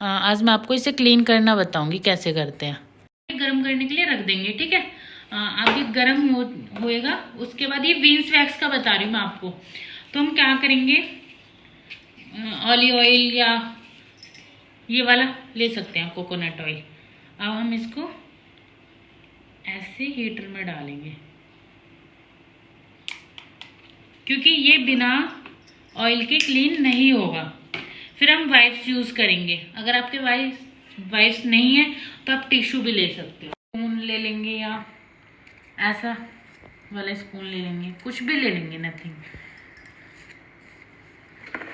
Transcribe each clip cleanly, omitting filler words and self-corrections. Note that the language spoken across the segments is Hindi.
आज मैं आपको इसे क्लीन करना बताऊंगी कैसे करते हैं। गर्म करने के लिए रख देंगे, ठीक है। अभी गर्म होएगा। उसके बाद ये विंस वैक्स का बता रही हूँ मैं आपको। तो हम क्या करेंगे, ऑलिव ऑयल या ये वाला ले सकते हैं, कोकोनट ऑयल। अब हम इसको ऐसे हीटर में डालेंगे, क्योंकि ये बिना ऑयल के क्लीन नहीं होगा। फिर हम वाइप्स यूज़ करेंगे। अगर आपके वाइप्स नहीं है तो आप टिश्यू भी ले सकते हो। स्पून ले लेंगे या ऐसा वाला स्पून ले लेंगे, कुछ भी ले लेंगे, नथिंग।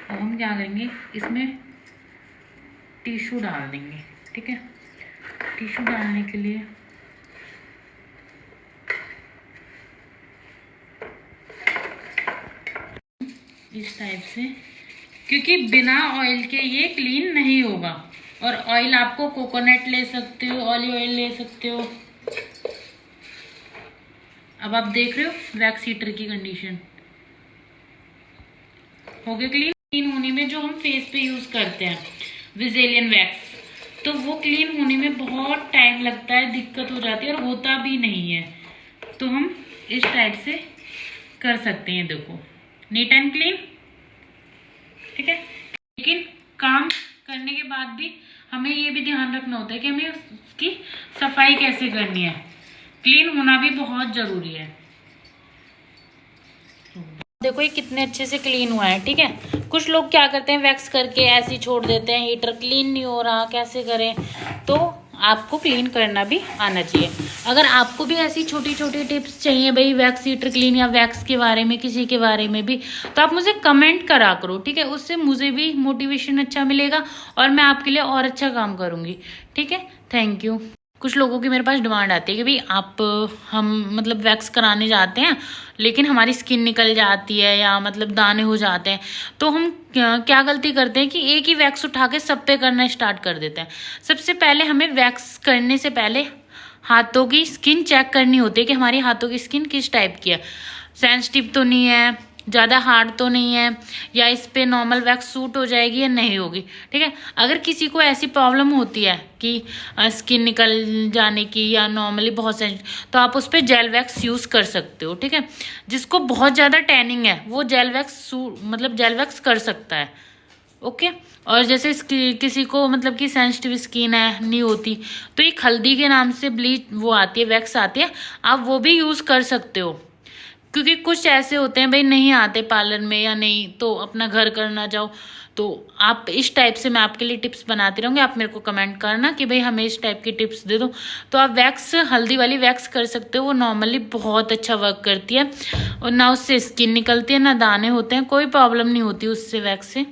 अब हम क्या करेंगे, इसमें टिश्यू डाल देंगे, ठीक है। टिश्यू डालने के लिए इस टाइप से, क्योंकि बिना ऑयल के ये क्लीन नहीं होगा। और ऑयल आपको कोकोनट ले सकते हो, ऑलिव ऑयल ले सकते हो। अब आप देख रहे हो वैक्स हीटर की कंडीशन हो गया क्लीन होने में। जो हम फेस पे यूज करते हैं विजेलियन वैक्स, तो वो क्लीन होने में बहुत टाइम लगता है, दिक्कत हो जाती है और होता भी नहीं है। तो हम इस टाइप से कर सकते हैं, देखो, नीट एंड क्लीन, ठीक है। लेकिन काम करने के बाद भी हमें ये भी ध्यान रखना होता है कि हमें उसकी सफाई कैसे करनी है। क्लीन होना भी बहुत जरूरी है। देखो ये कितने अच्छे से क्लीन हुआ है, ठीक है। कुछ लोग क्या करते हैं, वैक्स करके ऐसे ही छोड़ देते हैं, हीटर क्लीन नहीं हो रहा, कैसे करें। तो आपको क्लीन करना भी आना चाहिए। अगर आपको भी ऐसी छोटी छोटी टिप्स चाहिए भाई, वैक्स हीटर क्लीन या वैक्स के बारे में, किसी के बारे में भी, तो आप मुझे कमेंट करा करो, ठीक है। उससे मुझे भी मोटिवेशन अच्छा मिलेगा और मैं आपके लिए और अच्छा काम करूँगी, ठीक है। Thank you. कुछ लोगों की मेरे पास डिमांड आती है कि भाई हम मतलब वैक्स कराने जाते हैं लेकिन हमारी स्किन निकल जाती है या मतलब दाने हो जाते हैं। तो हम क्या गलती करते हैं कि एक ही वैक्स उठा के सब पे करना स्टार्ट कर देते हैं। सबसे पहले हमें वैक्स करने से पहले हाथों की स्किन चेक करनी होती है कि हमारी हाथों की स्किन किस टाइप की है। सेंसिटिव तो नहीं है, ज़्यादा हार्ड तो नहीं है, या इस पे नॉर्मल वैक्स सूट हो जाएगी या नहीं होगी, ठीक है। अगर किसी को ऐसी प्रॉब्लम होती है कि स्किन निकल जाने की या नॉर्मली बहुत सेंसिटिव, तो आप उस पर जेल वैक्स यूज़ कर सकते हो, ठीक है। जिसको बहुत ज़्यादा टैनिंग है वो जेल वैक्स कर सकता है, ओके। और जैसे किसी को मतलब कि सेंसिटिव स्किन है, नहीं होती, तो एक हल्दी के नाम से ब्लीच वो आती है, वैक्स आती है, आप वो भी यूज़ कर सकते हो। क्योंकि कुछ ऐसे होते हैं भाई नहीं आते पार्लर में या नहीं, तो अपना घर करना जाओ। तो आप इस टाइप से मैं आपके लिए टिप्स बनाती रहूँगी। आप मेरे को कमेंट करना कि भाई हमें इस टाइप की टिप्स दे दो। तो आप वैक्स, हल्दी वाली वैक्स कर सकते हो, वो नॉर्मली बहुत अच्छा वर्क करती है और ना उससे स्किन निकलती है, ना दाने होते हैं, कोई प्रॉब्लम नहीं होती उससे, वैक्स से।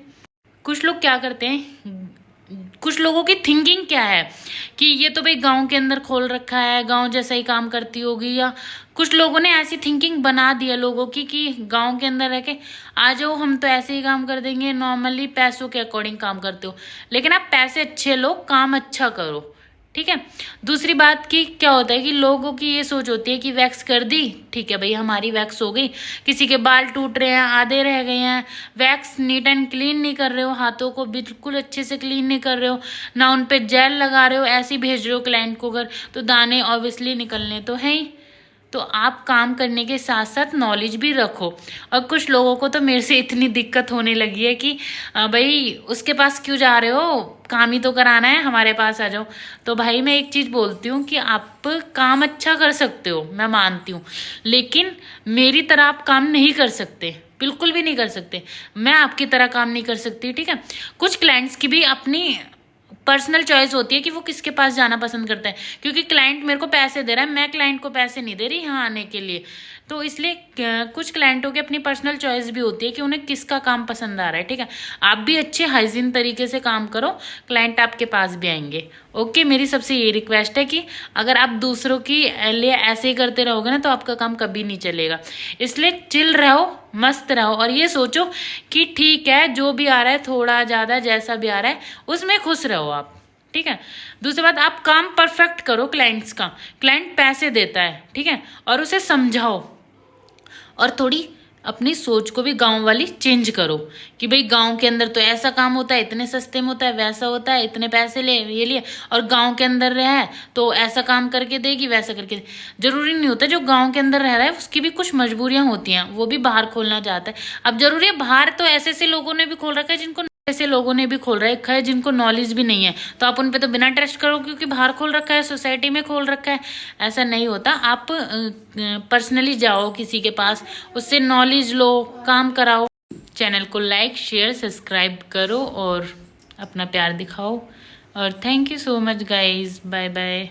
कुछ लोग क्या करते हैं, कुछ लोगों की थिंकिंग क्या है कि ये तो भाई गांव के अंदर खोल रखा है, गांव जैसा ही काम करती होगी, या कुछ लोगों ने ऐसी थिंकिंग बना दी है लोगों की कि गांव के अंदर रह के आ जाओ, हम तो ऐसे ही काम कर देंगे, नॉर्मली पैसों के अकॉर्डिंग काम करते हो। लेकिन आप पैसे अच्छे लो, काम अच्छा करो, ठीक है। दूसरी बात की क्या होता है कि लोगों की ये सोच होती है कि वैक्स कर दी, ठीक है भाई हमारी वैक्स हो गई। किसी के बाल टूट रहे हैं, आधे रह गए हैं, वैक्स नीट एंड क्लीन नहीं कर रहे हो, हाथों को बिल्कुल अच्छे से क्लीन नहीं कर रहे हो, ना उन पे जेल लगा रहे हो, ऐसे ही भेज रहे हो क्लाइंट को घर, तो दाने ऑब्वियसली निकलने तो है ही। तो आप काम करने के साथ साथ नॉलेज भी रखो। और कुछ लोगों को तो मेरे से इतनी दिक्कत होने लगी है कि भाई उसके पास क्यों जा रहे हो, काम ही तो कराना है, हमारे पास आ जाओ। तो भाई मैं एक चीज़ बोलती हूँ कि आप काम अच्छा कर सकते हो, मैं मानती हूँ, लेकिन मेरी तरह आप काम नहीं कर सकते, बिल्कुल भी नहीं कर सकते। मैं आपकी तरह काम नहीं कर सकती, ठीक है। कुछ क्लाइंट्स की भी अपनी पर्सनल चॉइस होती है कि वो किसके पास जाना पसंद करता है, क्योंकि क्लाइंट मेरे को पैसे दे रहा है, मैं क्लाइंट को पैसे नहीं दे रही यहाँ आने के लिए। तो इसलिए कुछ क्लाइंटों की अपनी पर्सनल चॉइस भी होती है कि उन्हें किसका काम पसंद आ रहा है, ठीक है। आप भी अच्छे हाइजीन तरीके से काम करो, क्लाइंट आपके पास भी आएंगे, ओके। मेरी सबसे ये रिक्वेस्ट है कि अगर आप दूसरों की लिए ऐसे ही करते रहोगे ना तो आपका काम कभी नहीं चलेगा। इसलिए चिल रहो, मस्त रहो, और ये सोचो कि ठीक है जो भी आ रहा है, थोड़ा ज़्यादा जैसा भी आ रहा है उसमें खुश रहो आप, ठीक है। दूसरी बात, आप काम परफेक्ट करो क्लाइंट्स का। क्लाइंट पैसे देता है, ठीक है, और उसे समझाओ और थोड़ी अपनी सोच को भी गांव वाली चेंज करो कि भाई गांव के अंदर तो ऐसा काम होता है, इतने सस्ते में होता है, वैसा होता है, इतने पैसे ले ये लिए, और गांव के अंदर रहा है तो ऐसा काम करके देगी, वैसा करके। जरूरी नहीं होता जो गांव के अंदर रह रहा है उसकी भी कुछ मजबूरियां होती हैं, वो भी बाहर खोलना चाहता है। अब जरूरी है बाहर तो ऐसे ऐसे लोगों ने भी खोल रखा है जिनको, ऐसे लोगों ने भी खोल रखा है जिनको नॉलेज भी नहीं है, तो आप उन पे तो बिना ट्रस्ट करो क्योंकि बाहर खोल रखा है, सोसाइटी में खोल रखा है। ऐसा नहीं होता, आप पर्सनली जाओ किसी के पास, उससे नॉलेज लो, काम कराओ। चैनल को लाइक शेयर सब्सक्राइब करो और अपना प्यार दिखाओ। और thank you so much guys, bye bye.